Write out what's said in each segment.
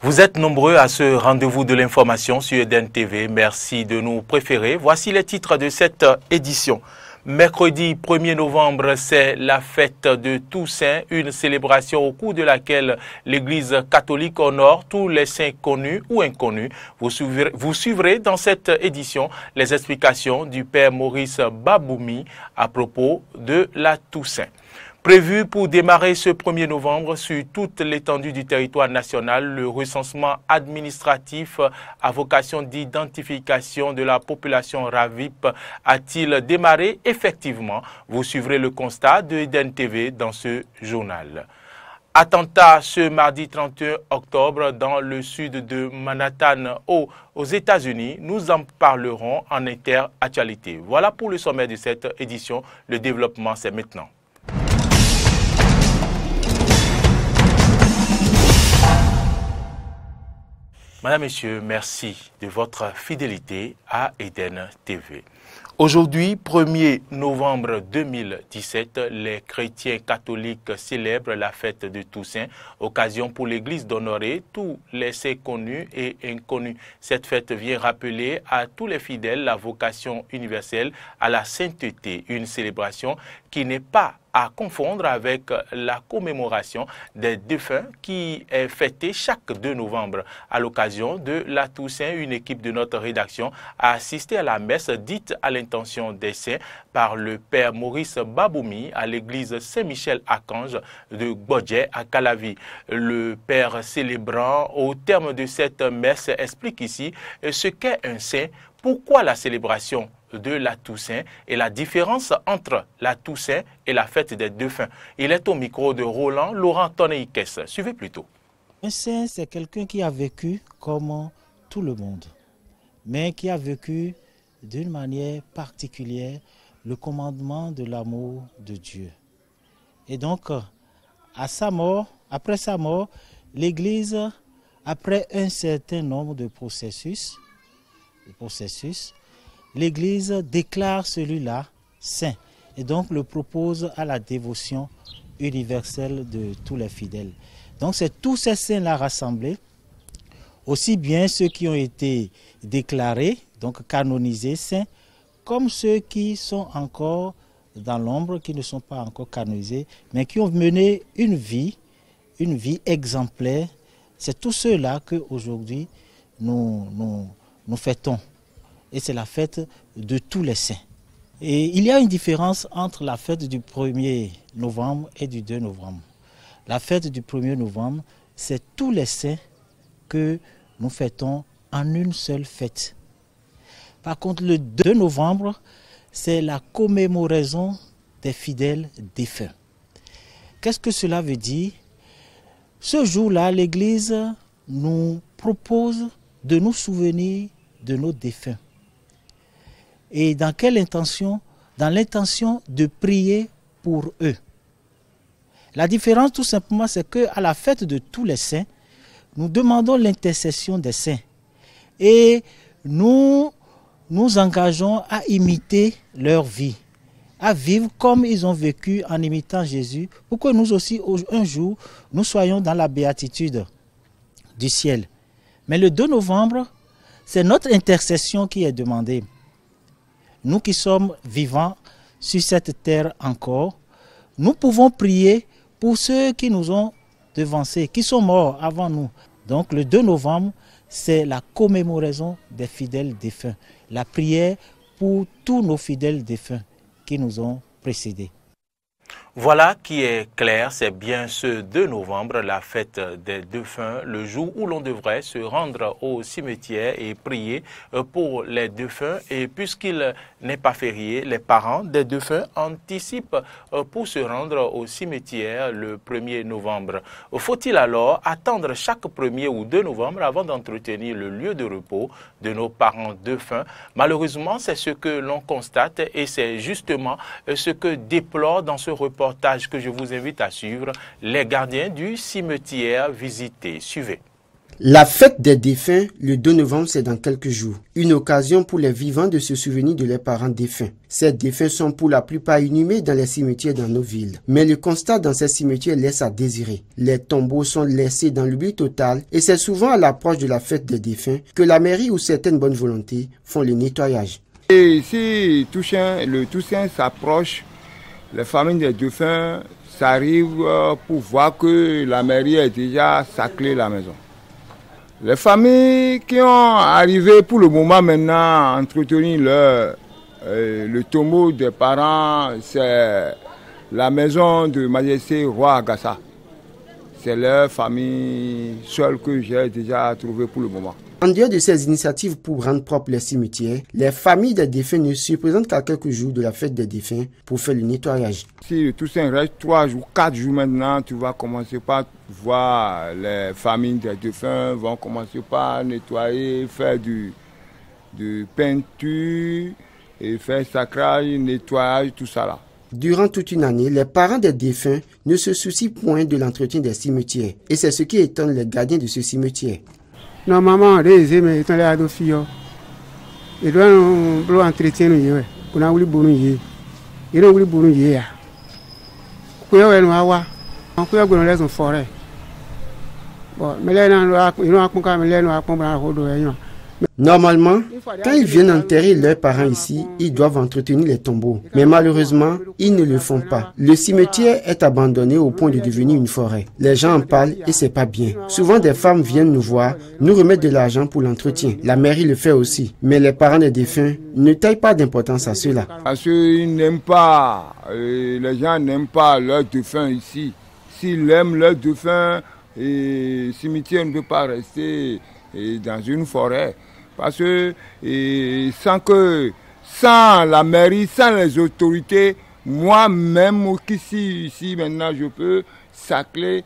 Vous êtes nombreux à ce rendez-vous de l'information sur Eden TV. Merci de nous préférer. Voici les titres de cette édition. Mercredi 1er novembre, c'est la fête de Toussaint, une célébration au cours de laquelle l'Église catholique honore tous les saints connus ou inconnus. Vous suivrez dans cette édition les explications du Père Maurice Baboumi à propos de la Toussaint. Prévu pour démarrer ce 1er novembre sur toute l'étendue du territoire national, le recensement administratif à vocation d'identification de la population RAVIP a-t-il démarré? Effectivement, vous suivrez le constat de Eden TV dans ce journal. Attentat ce mardi 31 octobre dans le sud de Manhattan aux États-Unis. Nous en parlerons en inter-actualité. Voilà pour le sommet de cette édition. Le développement, c'est maintenant. Madame, Messieurs, merci de votre fidélité à Eden TV. Aujourd'hui, 1er novembre 2017, les chrétiens catholiques célèbrent la fête de Toussaint, occasion pour l'Église d'honorer tous les saints connus et inconnus. Cette fête vient rappeler à tous les fidèles la vocation universelle à la sainteté, une célébration qui n'est pas à confondre avec la commémoration des défunts qui est fêtée chaque 2 novembre. À l'occasion de la Toussaint, une équipe de notre rédaction a assisté à la messe dite à l'intention des saints par le Père Maurice Baboumi à l'église Saint-Michel-Archange de Gbodje à Calavi. Le Père célébrant au terme de cette messe explique ici ce qu'est un saint, pourquoi la célébration de la Toussaint et la différence entre la Toussaint et la fête des défunts. Il est au micro de Roland Laurent Toneikes. Suivez plutôt. Un saint, c'est quelqu'un qui a vécu comme tout le monde, mais qui a vécu d'une manière particulière le commandement de l'amour de Dieu. Et donc, à sa mort, après sa mort, l'Église, après un certain nombre de processus, l'Église déclare celui-là saint et donc le propose à la dévotion universelle de tous les fidèles. Donc c'est tous ces saints-là rassemblés, aussi bien ceux qui ont été déclarés, donc canonisés saints, comme ceux qui sont encore dans l'ombre, qui ne sont pas encore canonisés, mais qui ont mené une vie exemplaire. C'est tous ceux-là qu'aujourd'hui nous fêtons. Et c'est la fête de tous les saints. Et il y a une différence entre la fête du 1er novembre et du 2 novembre. La fête du 1er novembre, c'est tous les saints que nous fêtons en une seule fête. Par contre, le 2 novembre, c'est la commémoration des fidèles défunts. Qu'est-ce que cela veut dire? Ce jour-là, l'Église nous propose de nous souvenir de nos défunts. Et dans quelle intention? Dans l'intention de prier pour eux. La différence tout simplement, c'est qu'à la fête de tous les saints, nous demandons l'intercession des saints. Et nous nous engageons à imiter leur vie, à vivre comme ils ont vécu en imitant Jésus, pour que nous aussi, un jour, nous soyons dans la béatitude du ciel. Mais le 2 novembre, c'est notre intercession qui est demandée. Nous qui sommes vivants sur cette terre encore, nous pouvons prier pour ceux qui nous ont devancés, qui sont morts avant nous. Donc le 2 novembre, c'est la commémoration des fidèles défunts, la prière pour tous nos fidèles défunts qui nous ont précédés. Voilà qui est clair, c'est bien ce 2 novembre, la fête des défunts, le jour où l'on devrait se rendre au cimetière et prier pour les défunts. Et puisqu'il n'est pas férié, les parents des défunts anticipent pour se rendre au cimetière le 1er novembre. Faut-il alors attendre chaque 1er ou 2 novembre avant d'entretenir le lieu de repos de nos parents défunts? Malheureusement, c'est ce que l'on constate et c'est justement ce que déplore dans ce reportage que je vous invite à suivre, les gardiens du cimetière visités. Suivez. La fête des défunts, le 2 novembre, c'est dans quelques jours. Une occasion pour les vivants de se souvenir de leurs parents défunts. Ces défunts sont pour la plupart inhumés dans les cimetières dans nos villes. Mais le constat dans ces cimetières laisse à désirer. Les tombeaux sont laissés dans l'oubli total et c'est souvent à l'approche de la fête des défunts que la mairie ou certaines bonnes volontés font le nettoyage. Et si le Toussaint s'approche, les familles des défunts s'arrivent pour voir que la mairie a déjà sacré la maison. Les familles qui ont arrivé pour le moment maintenant à entretenir le tombeau des parents, c'est la maison de Majesté Roi Agassa. C'est leur famille seule que j'ai déjà trouvée pour le moment. En dehors de ces initiatives pour rendre propres les cimetières, les familles des défunts ne se présentent qu'à quelques jours de la fête des défunts pour faire le nettoyage. Si le Toussaint reste 3 jours, 4 jours maintenant, tu vas commencer par voir les familles des défunts vont commencer par nettoyer, faire de peinture, et faire sacrage, nettoyage, tout ça là. Durant toute une année, les parents des défunts ne se soucient point de l'entretien des cimetières. Et c'est ce qui étonne les gardiens de ce cimetière. Normalement, les amis sont là à filles. Ils doivent entretenir nous. On a voulu bourrer. Ils ont voulu bourrer. On peut aller dans forêt. Bon, mais là, ils n'ont pas. Normalement, quand ils viennent enterrer leurs parents ici, ils doivent entretenir les tombeaux. Mais malheureusement, ils ne le font pas. Le cimetière est abandonné au point de devenir une forêt. Les gens en parlent et c'est pas bien. Souvent, des femmes viennent nous voir, nous remettre de l'argent pour l'entretien. La mairie le fait aussi. Mais les parents des défunts ne taillent pas d'importance à cela. Parce qu'ils n'aiment pas, les gens n'aiment pas leurs défunts ici. S'ils aiment leurs défunts, le cimetière ne peut pas rester dans une forêt. Parce que sans la mairie, sans les autorités, moi-même qui suis ici maintenant, je peux sacler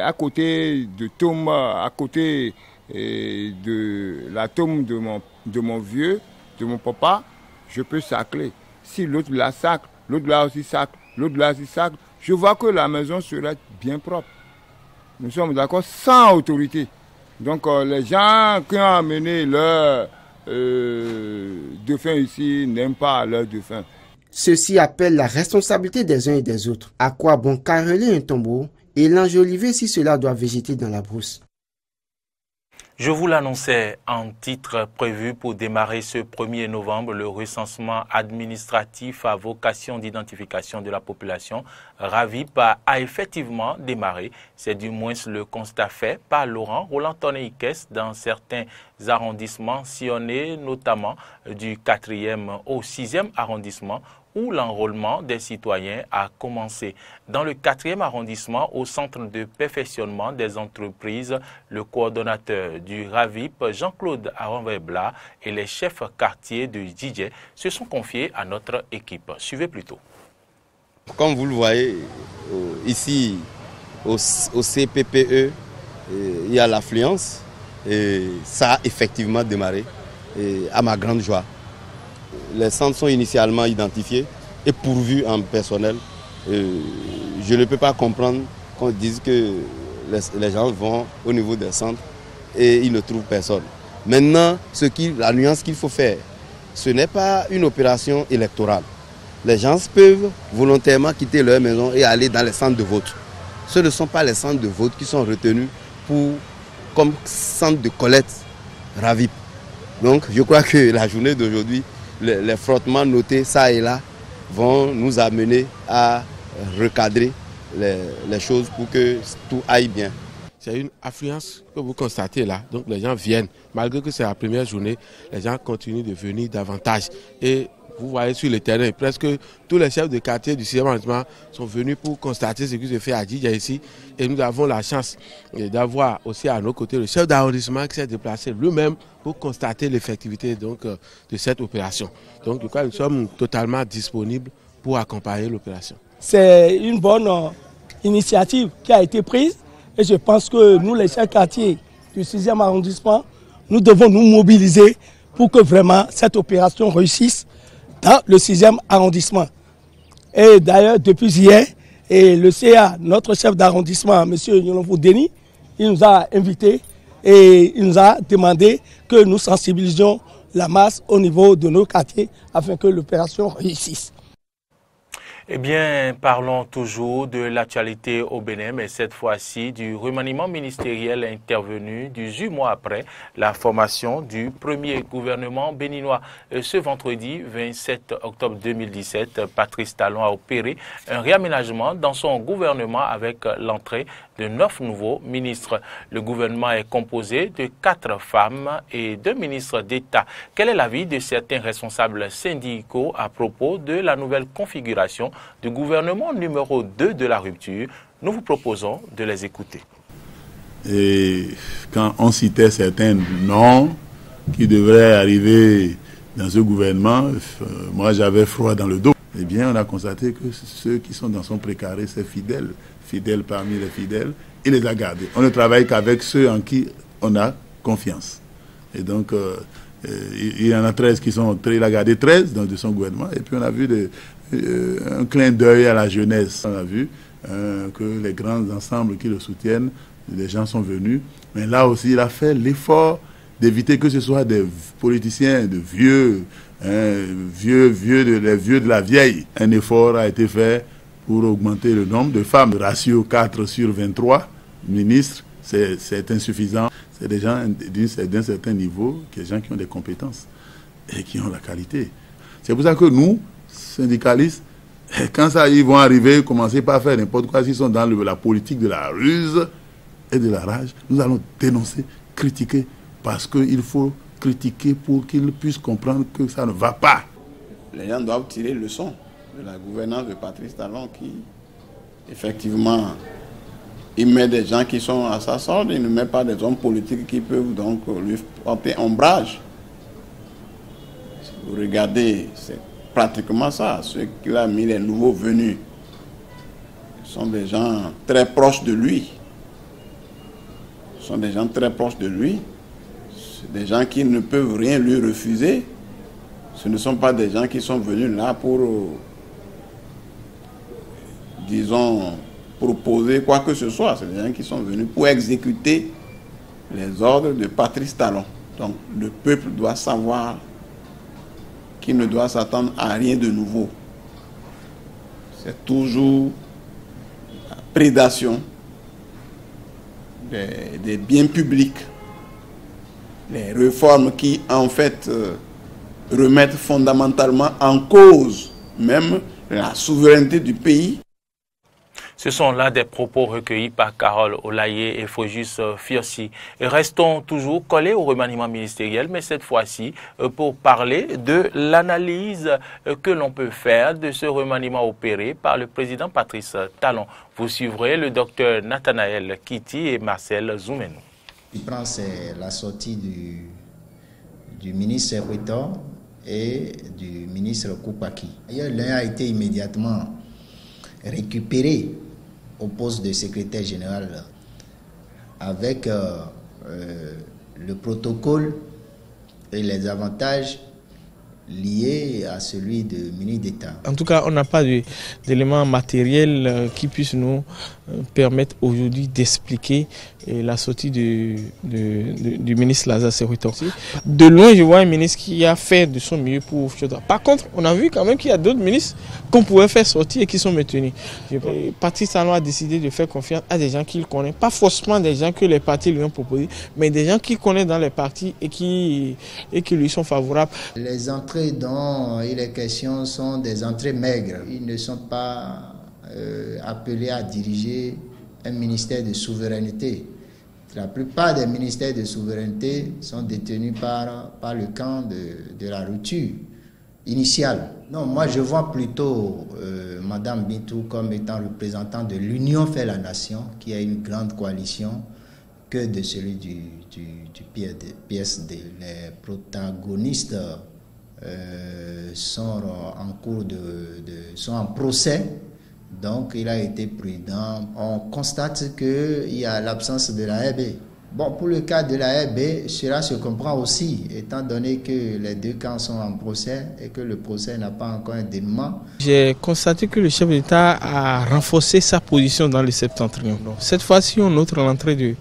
à côté de tombe, à côté de la tombe de mon vieux, de mon papa, je peux sacler. Si l'autre la sacre, l'autre là aussi sacre, l'autre là aussi sacre, je vois que la maison sera bien propre. Nous sommes d'accord, sans autorité. Donc les gens qui ont amené leurs défunts ici n'aiment pas leurs défunts. Ceci appelle la responsabilité des uns et des autres. À quoi bon careler un tombeau et l'enjoliver si cela doit végéter dans la brousse? Je vous l'annonçais en titre prévu pour démarrer ce 1er novembre, le recensement administratif à vocation d'identification de la population, RAVIP, a effectivement démarré. C'est du moins le constat fait par Laurent Roland-Tonneikes dans certains arrondissements sillonnés, notamment du 4e au 6e arrondissement, où l'enrôlement des citoyens a commencé. Dans le 4e arrondissement, au centre de perfectionnement des entreprises, le coordonnateur du RAVIP, Jean-Claude Aronvebla, et les chefs quartiers de Djidje se sont confiés à notre équipe. Suivez plutôt. Comme vous le voyez, ici, au CPPE, il y a l'affluence et ça a effectivement démarré, et à ma grande joie. Les centres sont initialement identifiés et pourvus en personnel. Je ne peux pas comprendre qu'on dise que les gens vont au niveau des centres et ils ne trouvent personne. Maintenant, la nuance qu'il faut faire, ce n'est pas une opération électorale. Les gens peuvent volontairement quitter leur maison et aller dans les centres de vote. Ce ne sont pas les centres de vote qui sont retenus comme centre de collecte RAVIP. Donc je crois que la journée d'aujourd'hui, les frottements notés ça et là vont nous amener à recadrer les choses pour que tout aille bien. C'est une affluence que vous constatez là, donc les gens viennent. Malgré que c'est la première journée, les gens continuent de venir davantage. Et vous voyez sur le terrain, presque tous les chefs de quartier du 6e arrondissement sont venus pour constater ce qui se fait à Djidje ici. Et nous avons la chance d'avoir aussi à nos côtés le chef d'arrondissement qui s'est déplacé lui-même pour constater l'effectivité de cette opération. Donc je crois que nous sommes totalement disponibles pour accompagner l'opération. C'est une bonne initiative qui a été prise et je pense que nous, les chefs de quartier du 6e arrondissement, nous devons nous mobiliser pour que vraiment cette opération réussisse dans le 6e arrondissement. Et d'ailleurs, depuis hier, le CA, notre chef d'arrondissement, M. Yolonfou Denis, il nous a invités et il nous a demandé que nous sensibilisions la masse au niveau de nos quartiers afin que l'opération réussisse. Eh bien, parlons toujours de l'actualité au Bénin, mais cette fois-ci du remaniement ministériel intervenu 18 mois après la formation du premier gouvernement béninois. Ce vendredi 27 octobre 2017, Patrice Talon a opéré un réaménagement dans son gouvernement avec l'entrée de 9 nouveaux ministres. Le gouvernement est composé de 4 femmes et 2 ministres d'État. Quel est l'avis de certains responsables syndicaux à propos de la nouvelle configuration du gouvernement numéro 2 de la rupture? Nous vous proposons de les écouter. Et quand on citait certains noms qui devraient arriver dans ce gouvernement, moi j'avais froid dans le dos. Eh bien, on a constaté que ceux qui sont dans son précaré, c'est fidèles parmi les fidèles, il les a gardés. On ne travaille qu'avec ceux en qui on a confiance. Et donc, il y en a 13 qui sont... Il a gardé 13 de son gouvernement. Et puis, on a vu un clin d'œil à la jeunesse. On a vu que les grands ensembles qui le soutiennent, les gens sont venus. Mais là aussi, il a fait l'effort d'éviter que ce soit des politiciens, de vieux, les vieux de la vieille. Un effort a été fait pour augmenter le nombre de femmes. Le ratio 4 sur 23 ministres, c'est insuffisant. C'est des gens d'un certain niveau, des gens qui ont des compétences et qui ont la qualité. C'est pour ça que nous, syndicalistes, quand ça, ils vont arriver, commencer par faire n'importe quoi, s'ils sont dans la politique de la ruse et de la rage, nous allons dénoncer, critiquer, parce qu'il faut critiquer pour qu'ils puissent comprendre que ça ne va pas. Les gens doivent tirer leçon de la gouvernance de Patrice Talon qui, effectivement, il met des gens qui sont à sa sorte, il ne met pas des hommes politiques qui peuvent donc lui porter ombrage. Si vous regardez, c'est pratiquement ça. Ceux qu'il a mis, les nouveaux venus, sont des gens très proches de lui. Ce sont des gens très proches de lui. C'est des gens qui ne peuvent rien lui refuser. Ce ne sont pas des gens qui sont venus là pour, disons, proposer quoi que ce soit. C'est des gens qui sont venus pour exécuter les ordres de Patrice Talon. Donc le peuple doit savoir qu'il ne doit s'attendre à rien de nouveau. C'est toujours la prédation des biens publics, les réformes qui en fait remettent fondamentalement en cause même la souveraineté du pays. Ce sont là des propos recueillis par Carole Olaye et Fréjus Fiorci. Et restons toujours collés au remaniement ministériel, mais cette fois-ci pour parler de l'analyse que l'on peut faire de ce remaniement opéré par le président Patrice Talon. Vous suivrez le docteur Nathanaël Kitty et Marcel Zoumenou. Il prend la sortie du ministre Huitor et du ministre Koupaki. L'un a été immédiatement récupéré au poste de secrétaire général avec le protocole et les avantages liés à celui de ministre d'État. En tout cas, on n'a pas d'éléments matériels qui puissent nous permettre aujourd'hui d'expliquer la sortie du ministre Lazare Seruito. De loin, je vois un ministre qui a fait de son mieux pour Fiodor. Par contre, on a vu quand même qu'il y a d'autres ministres qu'on pouvait faire sortir et qui sont maintenus. Patrice Talon a décidé de faire confiance à des gens qu'il connaît, pas forcément des gens que les partis lui ont proposés, mais des gens qu'il connaît dans les partis et qui lui sont favorables. Les entrées dont il est question sont des entrées maigres. Ils ne sont pas appelés à diriger un ministère de souveraineté. La plupart des ministères de souveraineté sont détenus par le camp de la rupture initiale. Non, moi je vois plutôt Madame Bintou comme étant représentant de l'Union fait la nation, qui est une grande coalition, que de celui du PSD. Les protagonistes sont sont en procès. Donc, il a été prudent. On constate qu'il y a l'absence de la RB. Bon, pour le cas de la RB, cela se comprend aussi, étant donné que les deux camps sont en procès et que le procès n'a pas encore un dénouement. J'ai constaté que le chef d'État a renforcé sa position dans le septentrion. Cette fois-ci, on note l'entrée de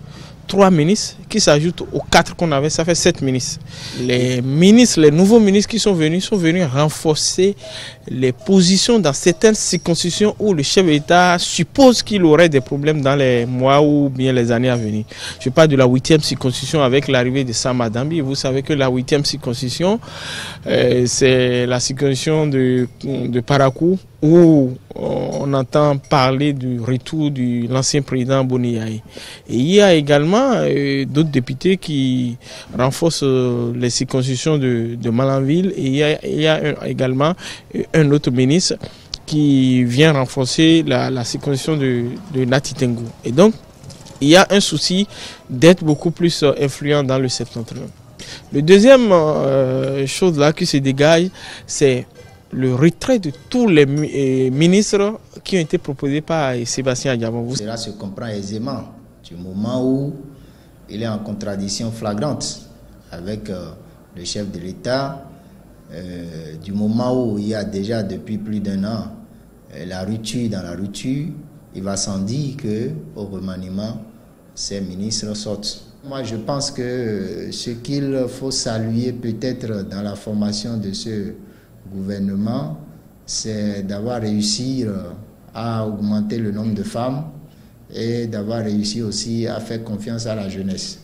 3 ministres qui qui s'ajoutent aux 4 qu'on avait, ça fait 7 ministres. Les nouveaux ministres qui sont venus renforcer les positions dans certaines circonscriptions où le chef d'État suppose qu'il aurait des problèmes dans les mois ou bien les années à venir. Je parle de la 8e circonscription avec l'arrivée de Samba Dambi. Vous savez que la 8e circonscription, c'est la circonscription de Parakou, où on entend parler du retour de l'ancien président Boniaï. Et il y a également d'autres députés qui renforcent les circonscriptions de Malanville, et il y a également un autre ministre qui vient renforcer la circonscription de Nati-Tengu. Et donc, il y a un souci d'être beaucoup plus influent dans le septentrion. Le deuxième chose là qui se dégage, c'est le retrait de tous les ministres qui ont été proposés par Sébastien Adjamon. Cela se comprend aisément du moment où il est en contradiction flagrante avec le chef de l'État, du moment où il y a déjà depuis plus d'1 an la rupture dans la rupture, il va sans dire qu'au remaniement, ces ministres sortent. Moi, je pense que ce qu'il faut saluer peut-être dans la formation de ce gouvernement, c'est d'avoir réussi à augmenter le nombre de femmes et d'avoir réussi aussi à faire confiance à la jeunesse.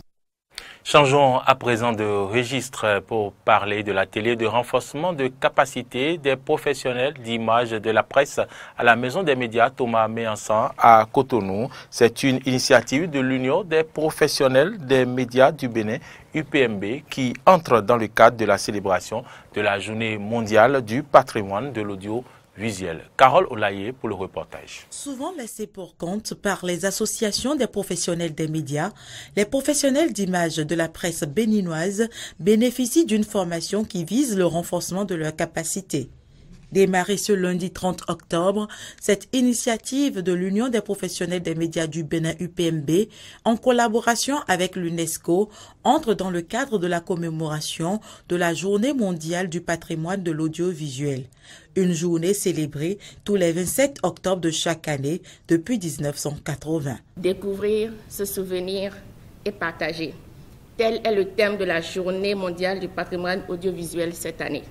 Changeons à présent de registre pour parler de l'atelier de renforcement de capacité des professionnels d'image de la presse à la Maison des médias Thomas Méansan à Cotonou. C'est une initiative de l'Union des professionnels des médias du Bénin, UPMB, qui entre dans le cadre de la célébration de la Journée mondiale du patrimoine de l'audiovisuel. Carole Olaye pour le reportage. Souvent laissés pour compte par les associations des professionnels des médias, les professionnels d'image de la presse béninoise bénéficient d'une formation qui vise le renforcement de leurs capacités. Démarrée ce lundi 30 octobre, cette initiative de l'Union des professionnels des médias du Bénin UPMB, en collaboration avec l'UNESCO, entre dans le cadre de la commémoration de la Journée mondiale du patrimoine de l'audiovisuel. Une journée célébrée tous les 27 octobre de chaque année depuis 1980. Découvrir, se souvenir et partager. Tel est le thème de la Journée mondiale du patrimoine audiovisuel cette année.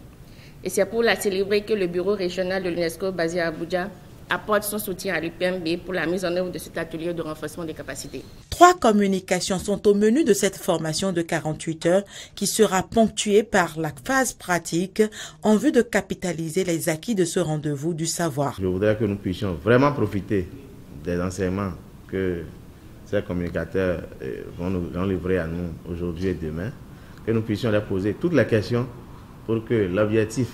Et c'est pour la célébrer que le bureau régional de l'UNESCO basé à Abuja apporte son soutien à l'UPMB pour la mise en œuvre de cet atelier de renforcement des capacités. 3 communications sont au menu de cette formation de 48 heures qui sera ponctuée par la phase pratique en vue de capitaliser les acquis de ce rendez-vous du savoir. Je voudrais que nous puissions vraiment profiter des enseignements que ces communicateurs vont nous livrer à nous aujourd'hui et demain, que nous puissions leur poser toutes les questions pour que l'objectif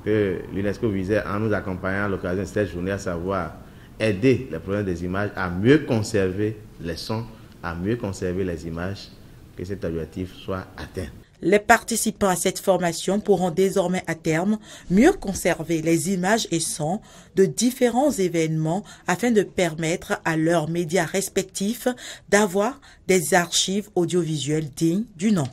que l'UNESCO visait en nous accompagnant à l'occasion de cette journée, à savoir aider les professionnels des images à mieux conserver les sons, à mieux conserver les images, que cet objectif soit atteint. Les participants à cette formation pourront désormais à terme mieux conserver les images et sons de différents événements afin de permettre à leurs médias respectifs d'avoir des archives audiovisuelles dignes du nom.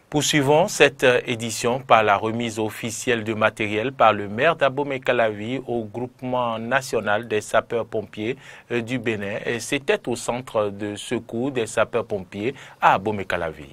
Poursuivons cette édition par la remise officielle de matériel par le maire d'Abomey-Calavi au groupement national des sapeurs-pompiers du Bénin. C'était au centre de secours des sapeurs-pompiers à Abomey-Calavi.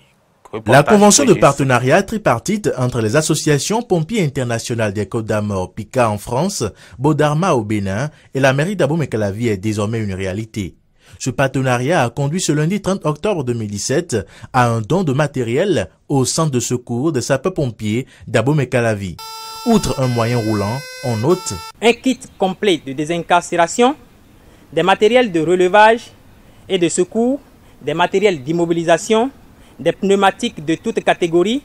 La convention de partenariat tripartite entre les associations pompiers internationales des Côtes d'Armor, PICA en France, Bodarma au Bénin et la mairie d'Abomey-Calavi est désormais une réalité. Ce partenariat a conduit ce lundi 30 octobre 2017 à un don de matériel au centre de secours des sapeurs-pompiers d'Abomey-Calavi. Outre un moyen roulant, on note un kit complet de désincarcération, des matériels de relevage et de secours, des matériels d'immobilisation, des pneumatiques de toutes catégories,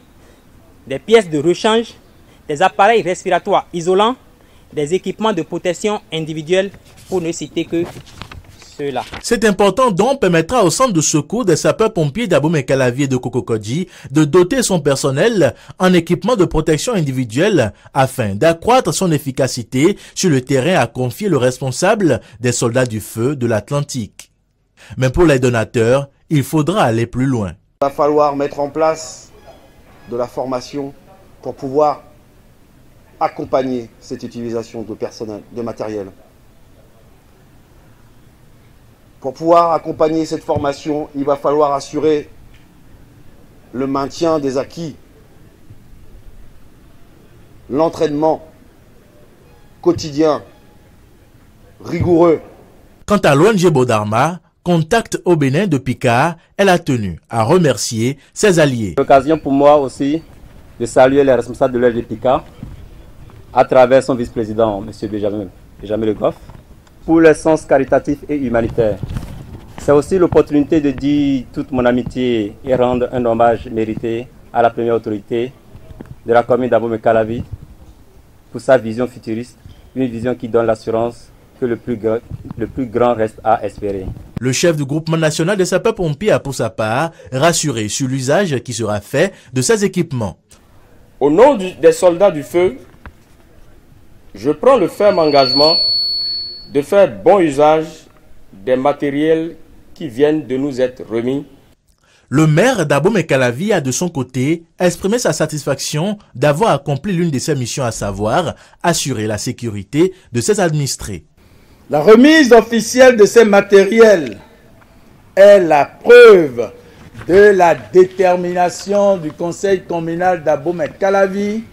des pièces de rechange, des appareils respiratoires isolants, des équipements de protection individuelle, pour ne citer que ceux-là. Cet important don permettra au centre de secours des sapeurs-pompiers d'Abomey-Calavi et de Kokokodji de doter son personnel en équipement de protection individuelle afin d'accroître son efficacité sur le terrain, a confié le responsable des soldats du feu de l'Atlantique. Mais pour les donateurs, il faudra aller plus loin. Il va falloir mettre en place de la formation pour pouvoir accompagner cette utilisation de personnel, de matériel. Pour pouvoir accompagner cette formation, il va falloir assurer le maintien des acquis, l'entraînement quotidien, rigoureux. Quant à l'ONG Bodarma, contact au Bénin de Pika, elle a tenu à remercier ses alliés. L'occasion pour moi aussi de saluer les responsables de l'ONG Pika à travers son vice-président, M. Benjamin Le Goff, pour le sens caritatif et humanitaire. C'est aussi l'opportunité de dire toute mon amitié et rendre un hommage mérité à la première autorité de la commune d'Abomey-Calavi pour sa vision futuriste, une vision qui donne l'assurance que le plus grand reste à espérer. Le chef du groupement national des sapeurs-pompiers a pour sa part rassuré sur l'usage qui sera fait de ces équipements. Au nom des soldats du feu, je prends le ferme engagement de faire bon usage des matériels qui viennent de nous être remis. Le maire d'Abomey-Calavi a de son côté exprimé sa satisfaction d'avoir accompli l'une de ses missions, à savoir assurer la sécurité de ses administrés. La remise officielle de ces matériels est la preuve de la détermination du conseil communal d'Abomey-Calavi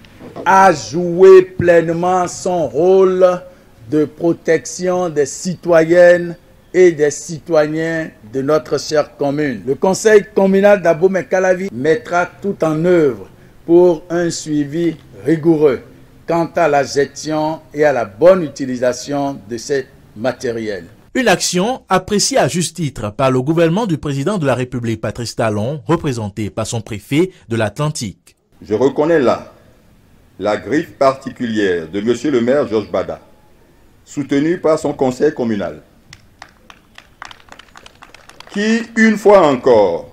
à jouer pleinement son rôle de protection des citoyennes et des citoyens de notre chère commune. Le conseil communal d'Abomey-Calavi mettra tout en œuvre pour un suivi rigoureux quant à la gestion et à la bonne utilisation de ces matériels. Une action appréciée à juste titre par le gouvernement du président de la République, Patrice Talon, représenté par son préfet de l'Atlantique. Je reconnais là la griffe particulière de monsieur le maire Georges Bada, soutenu par son conseil communal, qui, une fois encore,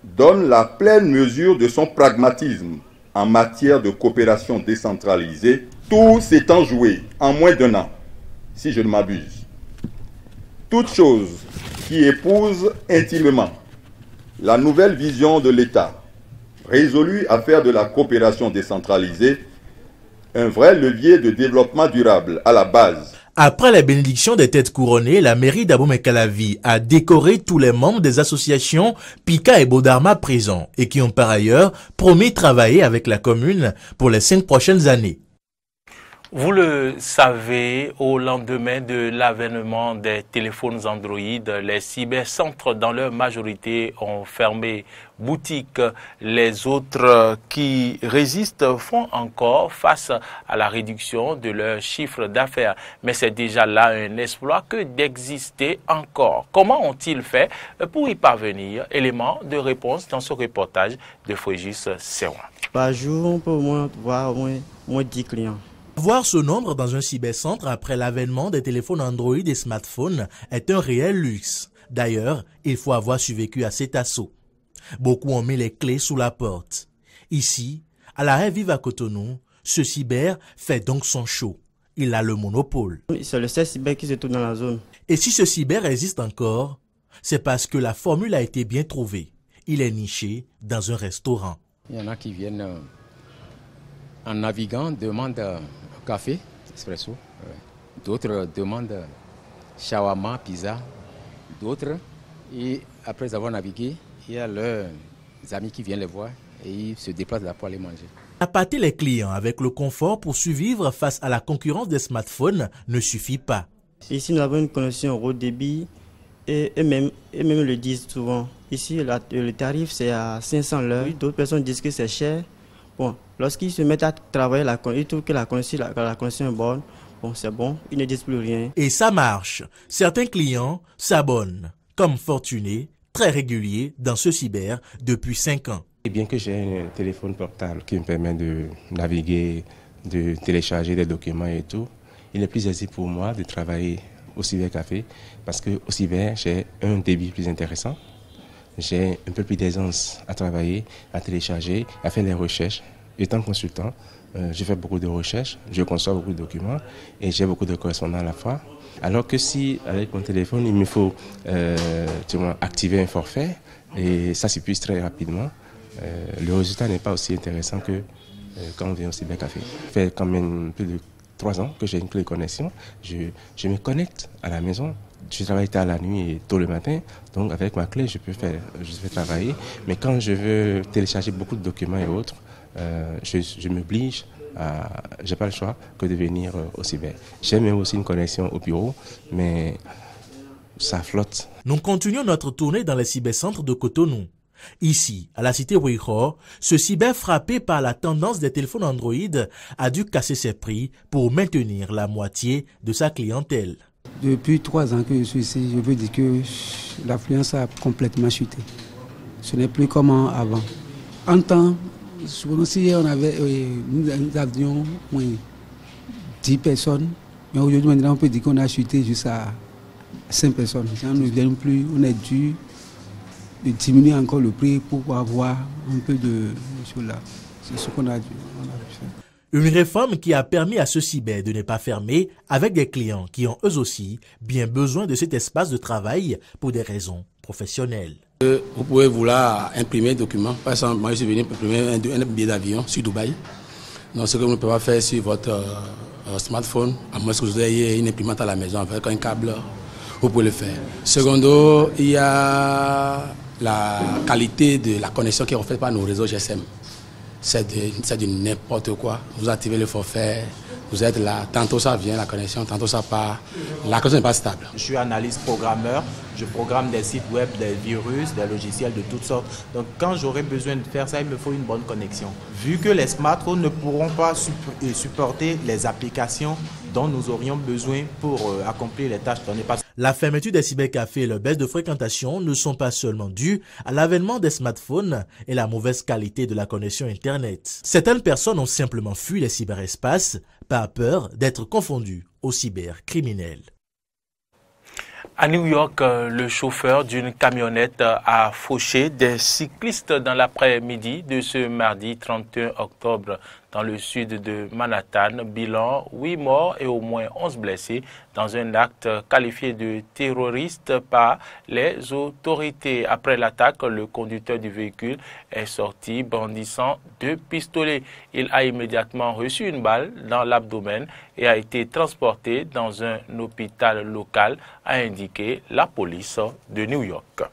donne la pleine mesure de son pragmatisme en matière de coopération décentralisée, tout s'étant joué en moins d'1 an, si je ne m'abuse. Toute chose qui épouse intimement la nouvelle vision de l'État, résolu à faire de la coopération décentralisée un vrai levier de développement durable à la base. Après la bénédiction des têtes couronnées, la mairie d'Abomey-Calavi a décoré tous les membres des associations Pika et Bodarma présents et qui ont par ailleurs promis travailler avec la commune pour les 5 prochaines années. Vous le savez, au lendemain de l'avènement des téléphones Android, les cybercentres dans leur majorité ont fermé boutique. Les autres qui résistent font encore face à la réduction de leur chiffre d'affaires. Mais c'est déjà là un exploit que d'exister encore. Comment ont-ils fait pour y parvenir? Élément de réponse dans ce reportage de Frégis Serwan. Par jour, on peut au moins voir au moins 10 clients. Voir ce nombre dans un cybercentre après l'avènement des téléphones Android et smartphones est un réel luxe. D'ailleurs, il faut avoir survécu à cet assaut. Beaucoup ont mis les clés sous la porte. Ici, à l'arrêt Vive à Cotonou, ce cyber fait donc son show. Il a le monopole. C'est le seul cyber qui se trouve dans la zone. Et si ce cyber existe encore, c'est parce que la formule a été bien trouvée. Il est niché dans un restaurant. Il y en a qui viennent en naviguant, demandent café, espresso. D'autres demandent shawarma, pizza. D'autres, et après avoir navigué, il y a leurs amis qui viennent les voir et ils se déplacent là pour aller manger. Appâter les clients avec le confort pour survivre face à la concurrence des smartphones ne suffit pas. Ici, nous avons une connexion haut débit et même le disent souvent. Ici, le tarif, c'est à 500 l'heure. D'autres personnes disent que c'est cher. Bon, lorsqu'ils se mettent à travailler, ils trouvent que la connexion est bonne. Bon, c'est bon, ils ne disent plus rien. Et ça marche. Certains clients s'abonnent, comme Fortuné, très régulier dans ce cyber depuis 5 ans. Et bien que j'ai un téléphone portable qui me permet de naviguer, de télécharger des documents et tout, il est plus aisé pour moi de travailler au cybercafé parce qu'au cyber, j'ai un débit plus intéressant. J'ai un peu plus d'aisance à travailler, à télécharger, à faire les recherches. Étant consultant, je fais beaucoup de recherches, je conçois beaucoup de documents et j'ai beaucoup de correspondants à la fois. Alors que si, avec mon téléphone, il me faut activer un forfait et ça s'épuise très rapidement, le résultat n'est pas aussi intéressant que quand on vient au cybercafé. Ça fait quand même plus de 3 ans que j'ai une clé de connexion. Je me connecte à la maison. Je travaille tard la nuit et tôt le matin, donc avec ma clé, je peux travailler. Mais quand je veux télécharger beaucoup de documents et autres, je m'oblige, je n'ai pas le choix que de venir au cyber. J'ai même aussi une connexion au bureau, mais ça flotte. Nous continuons notre tournée dans les cybercentres de Cotonou. Ici, à la cité Ouighor, ce cyber frappé par la tendance des téléphones Android a dû casser ses prix pour maintenir la moitié de sa clientèle. Depuis 3 ans que je suis ici, je veux dire que l'affluence a complètement chuté. Ce n'est plus comme avant. En temps, si nous avions 10 personnes, mais aujourd'hui maintenant on peut dire qu'on a chuté jusqu'à 5 personnes. On ne vient plus, on est dû de diminuer encore le prix pour avoir un peu de choses là. C'est ce qu'on a dû faire. Une réforme qui a permis à ce cyber de ne pas fermer avec des clients qui ont eux aussi bien besoin de cet espace de travail pour des raisons professionnelles. Vous pouvez vouloir imprimer un document. Par exemple, moi je suis venu imprimer un billet d'avion sur Dubaï. Donc ce que vous ne pouvez pas faire sur votre smartphone, à moins que vous ayez une imprimante à la maison avec un câble, vous pouvez le faire. Secondo, il y a la qualité de la connexion qui est offerte par nos réseaux GSM. C'est de n'importe quoi. Vous activez le forfait, vous êtes là, tantôt ça vient la connexion, tantôt ça part. La connexion n'est pas stable. Je suis analyste programmeur, je programme des sites web, des virus, des logiciels de toutes sortes. Donc quand j'aurai besoin de faire ça, il me faut une bonne connexion. Vu que les smartphones ne pourront pas supporter les applications dont nous aurions besoin pour accomplir les tâches données par... La fermeture des cybercafés et la baisse de fréquentation ne sont pas seulement dues à l'avènement des smartphones et la mauvaise qualité de la connexion Internet. Certaines personnes ont simplement fui les cyberespaces par peur d'être confondues aux cybercriminels. À New York, le chauffeur d'une camionnette a fauché des cyclistes dans l'après-midi de ce mardi 31 octobre dans le sud de Manhattan. Bilan 8 morts et au moins 11 blessés dans un acte qualifié de terroriste par les autorités. Après l'attaque, le conducteur du véhicule est sorti brandissant 2 pistolets. Il a immédiatement reçu une balle dans l'abdomen et a été transporté dans un hôpital local, a indiqué la police de New York.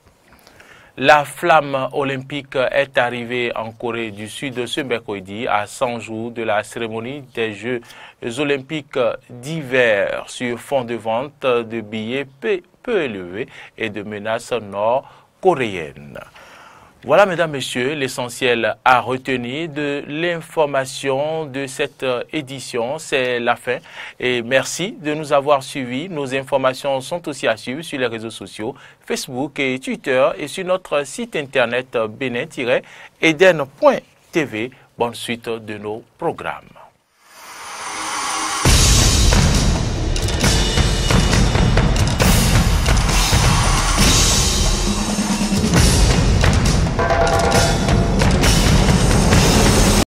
La flamme olympique est arrivée en Corée du Sud ce mercredi à 100 jours de la cérémonie des Jeux olympiques d'hiver sur fond de vente de billets peu élevés et de menaces nord-coréennes. Voilà, mesdames, messieurs, l'essentiel à retenir de l'information de cette édition. C'est la fin. Et merci de nous avoir suivis. Nos informations sont aussi à suivre sur les réseaux sociaux, Facebook et Twitter et sur notre site internet benin-eden.tv. Bonne suite de nos programmes.